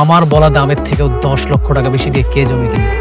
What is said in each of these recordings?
আমার বলা দামের থেকেও 10 লক্ষ টাকা বেশি দিয়ে কে জমি কিনবে?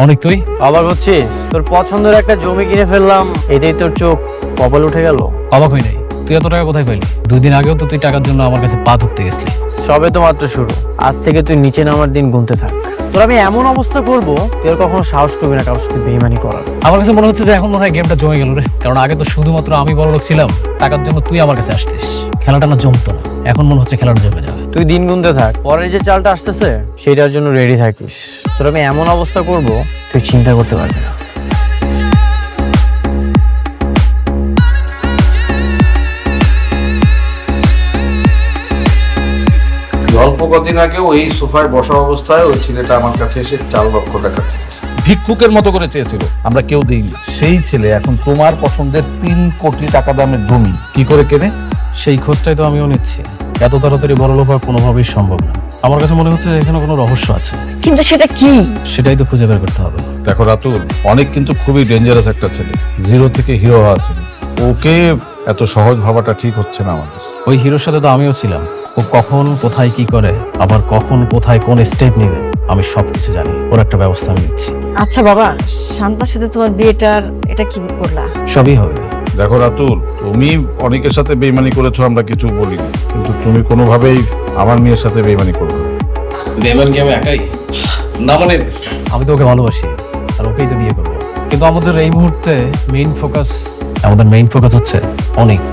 অনেক তুই অবাক হচ্ছিস? তোর পছন্দের একটা জমি কিনে ফেললাম, এটাই তোর চোখ কপাল উঠে গেল? অবাক হই নাই। তুই এত টাকা কোথায় পাইলি? 2 দিন আগেও তো তুই টাকার জন্য আমার কাছে পা ধরতে গেছিলি। সবে তো মাত্র শুরু। আজ থেকে তুই নিচে নামার দিন গুনতে থাক। তোর আমি এমন অবস্থা করবো তুই আর কখনো সাহস করবি না কারোর সাথে বেইমানি করার। আমার কাছে মনে হচ্ছে যে এখন মনে হয় গেমটা জমে গেল রে। কারণ আগে তো শুধুমাত্র আমি বড় লোক ছিলাম, টাকার জন্য তুই আমার কাছে আসতিস, খেলাটা না জমতো না। এখন মনে হচ্ছে খেলাটা জমে যাবে। তুই দিন গুনতে থাক, পরের যে চালটা আসতেছে সেটার জন্য রেডি থাকিস। তোর আমি এমন অবস্থা করব তুই চিন্তা করতে পারবি না। অল্প কদিন আগে ওই সোফায় বসা অবস্থায় ওই ছেলেটা আমার কাছে এসে 4 লক্ষ টাকা চেয়েছে। ভিক্ষুকের মতো করে চেয়েছিল, আমরা কেউ দিইনি। সেই ছেলে এখন তোমার পছন্দের 3 কোটি টাকা দামের জমি কি করে কেনে? সেই খোঁজটাই তো আমিও নিচ্ছি। এত তাড়াতাড়ি বড় লোক হওয়া কোনোভাবেই সম্ভব না। আমার কাছে মনে হচ্ছে এখানে কোনো রহস্য আছে। কিন্তু সেটা কি? সেটাই তো খুঁজে বের করতে হবে। দেখো রাতুল, অনেক কিন্তু খুবই ডেঞ্জারাস একটা ছেলে, 0 থেকে হিরো হওয়া ছেলে। ওকে এত সহজ ভাবাটা ঠিক হচ্ছে না আমাদের। ওই হিরোর সাথে তো আমিও ছিলাম। ও কখন কোথায় কি করে, আবার কখন কোথায় কোন স্টেপ নেবে, আমি সবকিছু জানি। ওর একটা ব্যবস্থা আমি নিচ্ছি। আচ্ছা বাবা, শান্তার সাথে তোমার বিয়েটার এটা কি করলা? সবই হবে। দেখো রাতুল, তুমি অনেকের সাথে বেইমানি করেছো, আমরা কিছু বলিনি, কিন্তু তুমি কোনোভাবেই আমার মেয়ের সাথে বেইমানি করবে না। বেমান কি আমি একাই? না মানে আমি তো ওকে ভালোবাসি আর ওকেই তো বিয়ে করবো। কিন্তু আমাদের এই মুহূর্তে মেইন ফোকাস হচ্ছে অনেক।